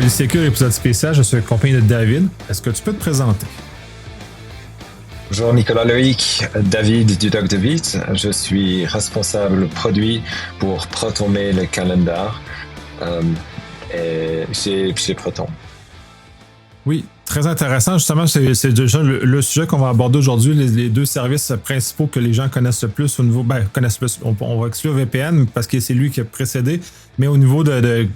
Polysécure, épisode spécial, je suis accompagné de David. Est-ce que tu peux te présenter? Bonjour Nicolas Loïc, David du Doc de Vite. Je suis responsable produit pour ProtonMail Calendar chez Proton. Oui, très intéressant. Justement, c'est déjà le sujet qu'on va aborder aujourd'hui, les deux services principaux que les gens connaissent le plus au niveau. Connaissent plus. On va exclure VPN parce que c'est lui qui a précédé, mais au niveau de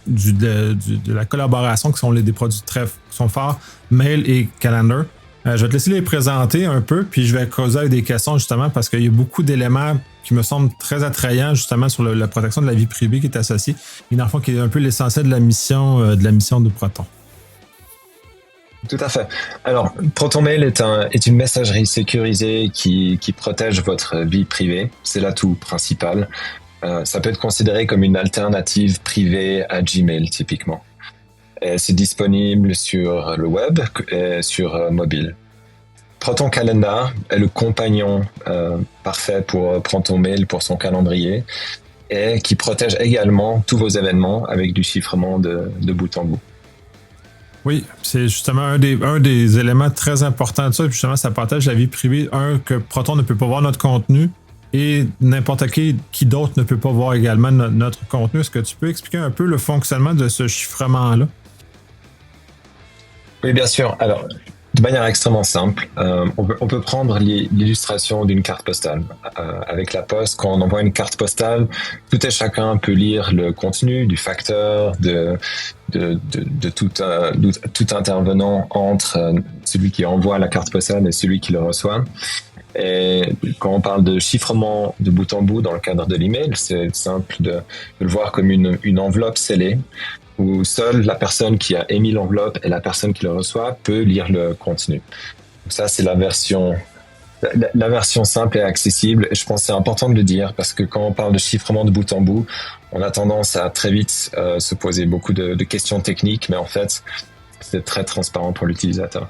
la collaboration, qui sont des produits qui sont forts, Mail et Calendar. Je vais te laisser les présenter un peu, puis je vais creuser avec des questions justement parce qu'il y a beaucoup d'éléments qui me semblent très attrayants justement sur la protection de la vie privée qui est associée. Et dans le fond, qui est un peu l'essentiel de la mission de Proton. Tout à fait. Alors, ProtonMail est une messagerie sécurisée qui protège votre vie privée. C'est l'atout principal. Ça peut être considéré comme une alternative privée à Gmail typiquement. Et c'est disponible sur le web et sur mobile. Proton Calendar est le compagnon parfait pour ProtonMail pour son calendrier et qui protège également tous vos événements avec du chiffrement de bout en bout. Oui, c'est justement un des éléments très importants de ça. Justement, ça protège la vie privée. Que Proton ne peut pas voir notre contenu et n'importe qui d'autre ne peut pas voir également notre contenu. Est-ce que tu peux expliquer un peu le fonctionnement de ce chiffrement-là? Oui, bien sûr. Alors, de manière extrêmement simple, on peut prendre l'illustration d'une carte postale. Avec la poste, quand on envoie une carte postale, tout et chacun peut lire le contenu du facteur, de tout intervenant entre celui qui envoie la carte postale et celui qui le reçoit. Et quand on parle de chiffrement de bout en bout dans le cadre de l'email, c'est simple de le voir comme une enveloppe scellée où seule la personne qui a émis l'enveloppe et la personne qui le reçoit peut lire le contenu. Donc ça, c'est la version simple et accessible. Et je pense que c'est important de le dire parce que quand on parle de chiffrement de bout en bout, on a tendance à très vite se poser beaucoup de questions techniques, mais en fait, c'est très transparent pour l'utilisateur.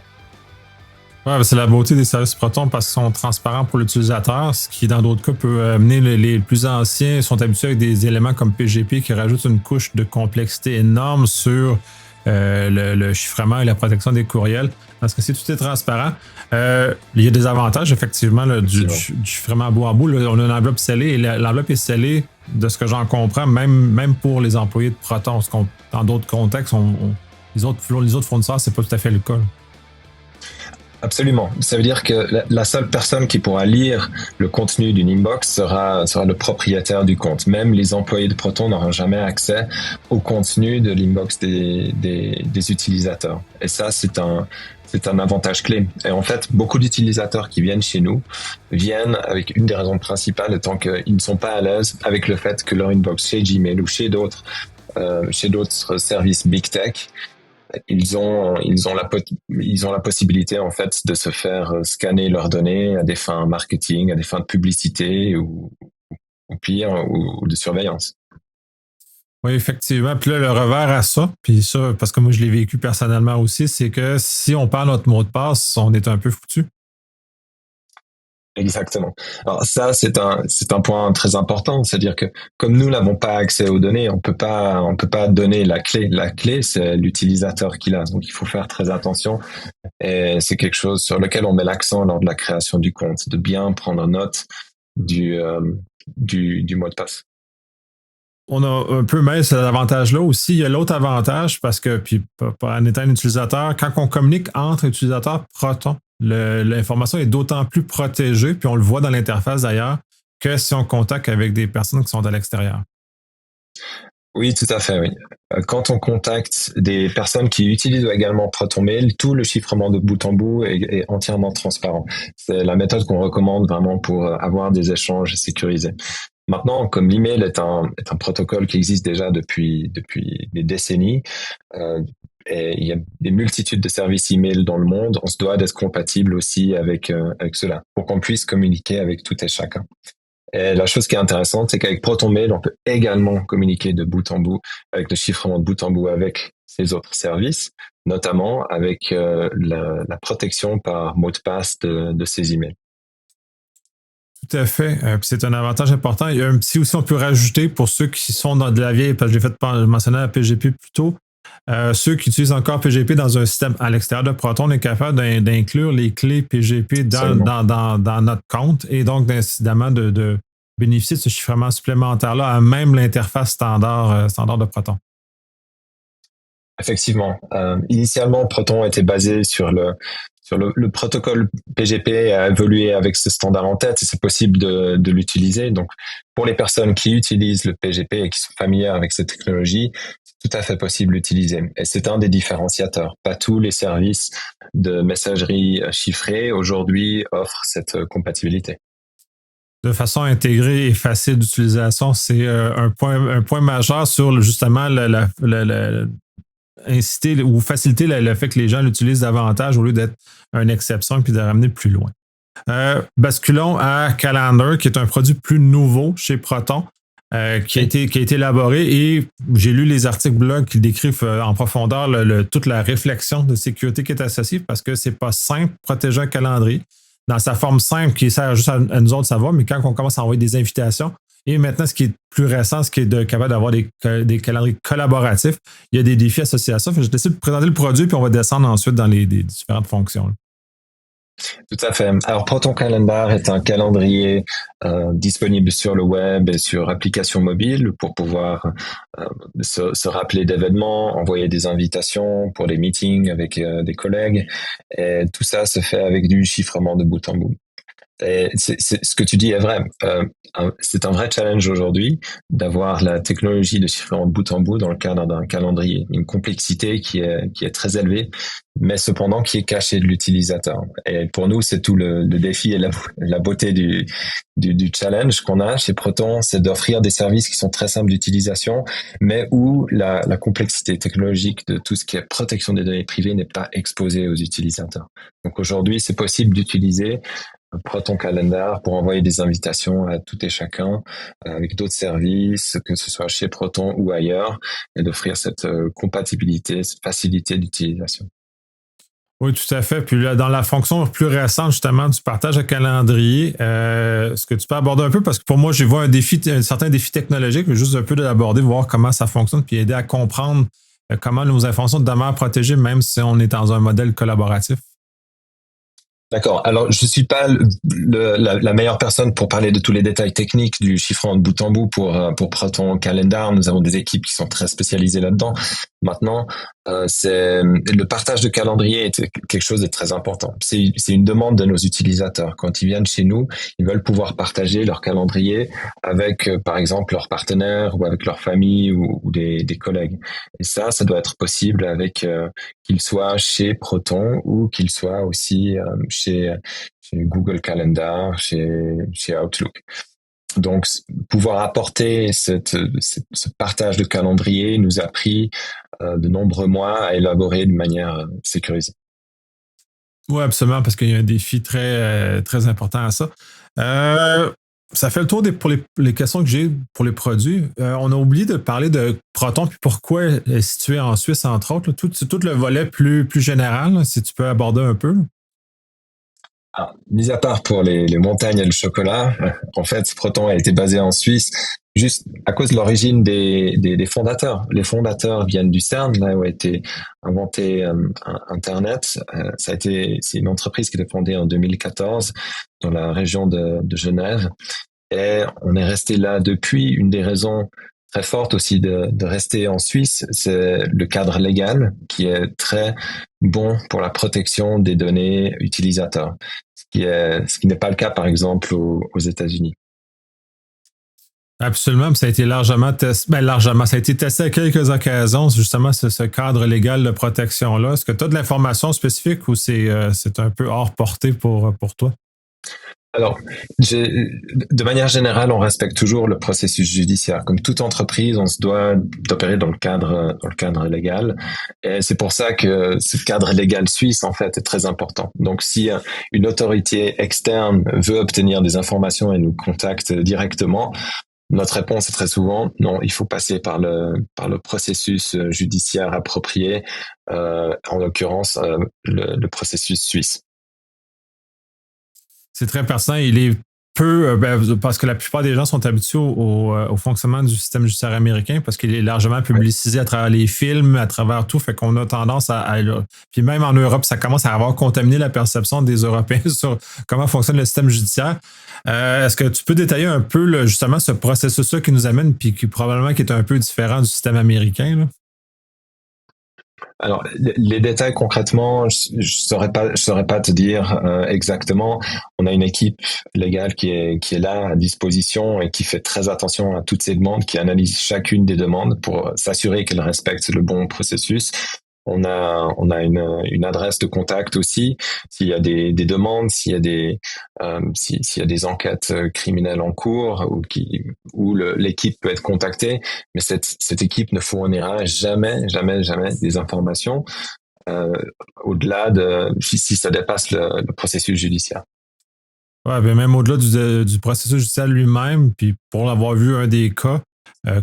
Ouais, c'est la beauté des services Proton parce qu'ils sont transparents pour l'utilisateur, ce qui, dans d'autres cas, peut amener les plus anciens sont habitués avec des éléments comme PGP qui rajoutent une couche de complexité énorme sur le chiffrement et la protection des courriels. Parce que si tout est transparent, il y a des avantages, effectivement, là, du chiffrement à bout en bout. Là, on a une enveloppe scellée et l'enveloppe est scellée, de ce que j'en comprends, même pour les employés de Proton. Parce qu'on, dans d'autres contextes, les autres fournisseurs, c'est pas tout à fait le cas. Là. Absolument. Ça veut dire que la seule personne qui pourra lire le contenu d'une inbox sera le propriétaire du compte. Même les employés de Proton n'auront jamais accès au contenu de l'inbox des utilisateurs. Et ça, c'est un avantage clé. Et en fait, beaucoup d'utilisateurs qui viennent chez nous viennent avec une des raisons principales étant qu'ils ne sont pas à l'aise avec le fait que leur inbox chez Gmail ou chez d'autres services Big Tech, ils ont la possibilité en fait de se faire scanner leurs données à des fins marketing, à des fins de publicité ou pire ou de surveillance. Oui, effectivement. Puis là, le revers à ça, puis ça, parce que moi je l'ai vécu personnellement aussi, c'est que si on perd notre mot de passe, on est un peu foutu. Exactement. Alors ça, c'est un point très important, c'est-à-dire que comme nous n'avons pas accès aux données, on peut pas donner la clé. La clé, c'est l'utilisateur qui l'a. Donc il faut faire très attention. Et c'est quelque chose sur lequel on met l'accent lors de la création du compte, de bien prendre note du mot de passe. On a un peu mais cet avantage-là aussi. Il y a l'autre avantage parce que, puis en étant un utilisateur, quand on communique entre utilisateurs Proton, l'information est d'autant plus protégée, puis on le voit dans l'interface d'ailleurs, que si on contacte avec des personnes qui sont à l'extérieur. Oui, tout à fait, oui. Quand on contacte des personnes qui utilisent également ProtonMail, tout le chiffrement de bout en bout est entièrement transparent. C'est la méthode qu'on recommande vraiment pour avoir des échanges sécurisés. Maintenant, comme l'email est un protocole qui existe déjà depuis des décennies, et il y a des multitudes de services email dans le monde, on se doit d'être compatible aussi avec cela pour qu'on puisse communiquer avec tout et chacun. Et la chose qui est intéressante, c'est qu'avec ProtonMail, on peut également communiquer de bout en bout avec le chiffrement de bout en bout avec ces autres services, notamment avec la protection par mot de passe de ces emails. Tout à fait. C'est un avantage important. Il y a un petit aussi, on peut rajouter pour ceux qui sont dans de la vieille, parce que j'ai fait mentionner la PGP plus tôt. Ceux qui utilisent encore PGP dans un système à l'extérieur de Proton, on est capable d'inclure les clés PGP dans notre compte et donc incidemment de bénéficier de ce chiffrement supplémentaire-là à même l'interface standard de Proton. Effectivement. Initialement, Proton était basé sur le protocole PGP a évolué avec ce standard en tête et c'est possible de l'utiliser. Donc, pour les personnes qui utilisent le PGP et qui sont familières avec cette technologie, c'est tout à fait possible d'utiliser. Et c'est un des différenciateurs. Pas tous les services de messagerie chiffrée aujourd'hui offrent cette compatibilité. De façon intégrée et facile d'utilisation, c'est un point majeur sur justement inciter ou faciliter le fait que les gens l'utilisent davantage au lieu d'être une exception puis de ramener plus loin. Basculons à Calendar, qui est un produit plus nouveau chez Proton, qui a été élaboré et j'ai lu les articles blog qui décrivent en profondeur toute la réflexion de sécurité qui est associée parce que c'est pas simple protéger un calendrier dans sa forme simple qui sert juste à nous autres de savoir, mais quand on commence à envoyer des invitations, et maintenant, ce qui est plus récent, ce qui est capable d'avoir des calendriers collaboratifs, il y a des défis associés à ça. Je vais essayer de présenter le produit, puis on va descendre ensuite dans les différentes fonctions. Tout à fait. Alors, Proton Calendar est un calendrier disponible sur le web et sur application mobile pour pouvoir se rappeler d'événements, envoyer des invitations pour des meetings avec des collègues. Et tout ça se fait avec du chiffrement de bout en bout. Et ce que tu dis est vrai. C'est un vrai challenge aujourd'hui d'avoir la technologie de chiffrement de bout en bout dans le cadre d'un calendrier. Une complexité qui est très élevée, mais cependant qui est cachée de l'utilisateur. Et pour nous, c'est tout le défi et la beauté du challenge qu'on a chez Proton, c'est d'offrir des services qui sont très simples d'utilisation, mais où la complexité technologique de tout ce qui est protection des données privées n'est pas exposée aux utilisateurs. Donc aujourd'hui, c'est possible d'utiliser Proton Calendar pour envoyer des invitations à tout et chacun avec d'autres services, que ce soit chez Proton ou ailleurs, et d'offrir cette compatibilité, cette facilité d'utilisation. Oui, tout à fait. Puis là, dans la fonction plus récente, justement, du partage de calendrier, est-ce que tu peux aborder un peu? Parce que pour moi, j'ai vu un certain défi technologique, mais juste un peu de l'aborder, voir comment ça fonctionne, puis aider à comprendre comment nos informations demeurent protégées, même si on est dans un modèle collaboratif. D'accord. Alors, je suis pas la meilleure personne pour parler de tous les détails techniques du chiffrement de bout en bout pour Proton Calendar. Nous avons des équipes qui sont très spécialisées là-dedans. Maintenant, c'est le partage de calendrier est quelque chose de très important. C'est une demande de nos utilisateurs. Quand ils viennent chez nous, ils veulent pouvoir partager leur calendrier avec, par exemple, leurs partenaires ou avec leur famille ou des collègues. Et ça doit être possible avec qu'ils soient chez Proton ou qu'ils soient aussi chez Google Calendar, chez Outlook. Donc, pouvoir apporter ce partage de calendrier nous a pris de nombreux mois à élaborer de manière sécurisée. Oui, absolument, parce qu'il y a un défi très important à ça. Ça fait le tour pour les questions que j'ai pour les produits. On a oublié de parler de Proton, puis pourquoi elle est située en Suisse, entre autres. Tout le volet plus général, là, si tu peux aborder un peu. Alors, mis à part pour les montagnes et le chocolat, en fait, Proton a été basé en Suisse juste à cause de l'origine des fondateurs. Les fondateurs viennent du CERN, là où a été inventé Internet. C'est une entreprise qui a été fondée en 2014 dans la région de Genève. Et on est resté là depuis. Une des raisons très fortes aussi de rester en Suisse, c'est le cadre légal qui est très bon pour la protection des données utilisateurs, ce qui n'est pas le cas par exemple aux États-Unis. Absolument, ça a été largement testé. Ça a été testé à quelques occasions, justement, ce cadre légal de protection-là. Est-ce que tu as de l'information spécifique ou c'est un peu hors portée pour toi? Alors, de manière générale, on respecte toujours le processus judiciaire. Comme toute entreprise, on se doit d'opérer dans le cadre légal. Et c'est pour ça que ce cadre légal suisse, en fait, est très important. Donc, si une autorité externe veut obtenir des informations et nous contacte directement, notre réponse est très souvent non, il faut passer par le processus judiciaire approprié, en l'occurrence le processus suisse. C'est très pertinent. Il est peu, parce que la plupart des gens sont habitués au fonctionnement du système judiciaire américain, parce qu'il est largement publicisé à travers les films, à travers tout, fait qu'on a tendance puis même en Europe, ça commence à avoir contaminé la perception des Européens sur comment fonctionne le système judiciaire. Est-ce que tu peux détailler un peu justement ce processus-là qui nous amène, puis qui probablement qui est un peu différent du système américain, là? Alors, les détails concrètement, je saurais pas te dire exactement. On a une équipe légale qui est là à disposition et qui fait très attention à toutes ces demandes, qui analyse chacune des demandes pour s'assurer qu'elles respectent le bon processus. On a une adresse de contact aussi. S'il y a des demandes, s'il y a des enquêtes criminelles en cours où l'équipe peut être contactée, mais cette équipe ne fournira jamais des informations au-delà de si ça dépasse le processus judiciaire. Ouais, ben même au-delà du processus judiciaire lui-même, puis pour l'avoir vu un des cas,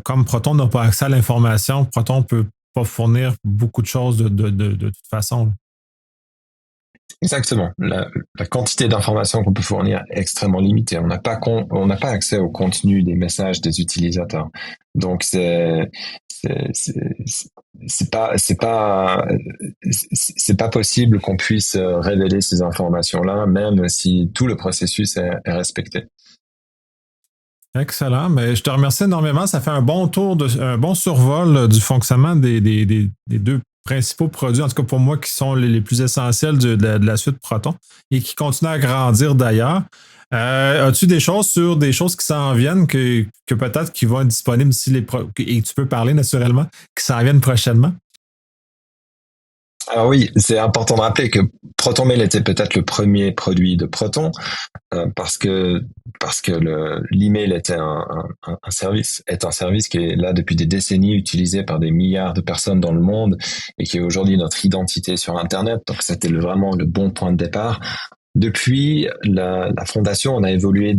comme Proton n'a pas accès à l'information, Proton peut pas fournir beaucoup de choses de toute façon. Exactement. La quantité d'informations qu'on peut fournir est extrêmement limitée. On n'a pas accès au contenu des messages des utilisateurs. Donc c'est pas possible qu'on puisse révéler ces informations-là, même si tout le processus est respecté. Excellent. Mais je te remercie énormément. Ça fait un bon un bon survol du fonctionnement des deux principaux produits, en tout cas pour moi, qui sont les plus essentiels de la suite Proton et qui continuent à grandir d'ailleurs. As-tu des choses sur des choses qui s'en viennent que peut-être qui vont être disponibles et tu peux parler naturellement, qui s'en viennent prochainement? Alors oui, c'est important de rappeler que ProtonMail était peut-être le premier produit de Proton parce que l'email était un service qui est là depuis des décennies, utilisé par des milliards de personnes dans le monde et qui est aujourd'hui notre identité sur Internet. Donc c'était vraiment le bon point de départ. Depuis la fondation, on a évolué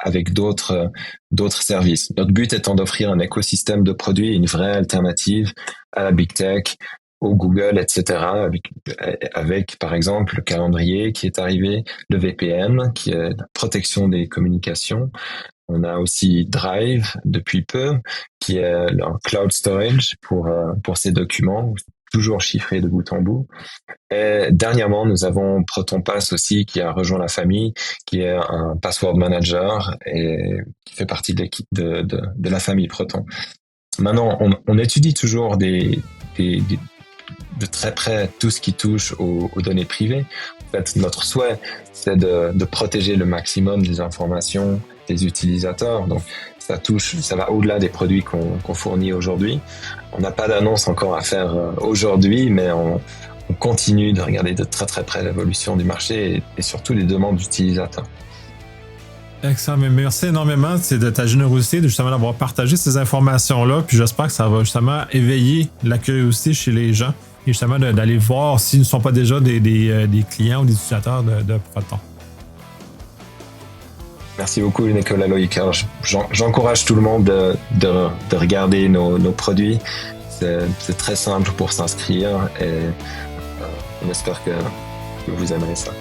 avec d'autres services. Notre but étant d'offrir un écosystème de produits et une vraie alternative à la big tech, au Google, etc. Avec par exemple le calendrier qui est arrivé, le VPN qui est la protection des communications. On a aussi Drive depuis peu, qui est un cloud storage pour ces documents, toujours chiffrés de bout en bout. Et dernièrement, nous avons ProtonPass aussi, qui a rejoint la famille, qui est un password manager et qui fait partie de l'équipe de la famille Proton. Maintenant, on étudie toujours de très près tout ce qui touche aux données privées. En fait, notre souhait, c'est de protéger le maximum des informations des utilisateurs. Donc, ça va au-delà des produits qu'on fournit aujourd'hui. On n'a pas d'annonce encore à faire aujourd'hui, mais on continue de regarder de très très près l'évolution du marché et surtout les demandes d'utilisateurs. Excellent, mais merci énormément de ta générosité de justement d'avoir partagé ces informations-là. Puis j'espère que ça va justement éveiller la curiosité chez les gens et justement d'aller voir s'ils ne sont pas déjà des clients ou des utilisateurs de Proton. Merci beaucoup, Nicolas Loïc. J'encourage tout le monde de regarder nos produits. C'est très simple pour s'inscrire et on espère que vous aimerez ça.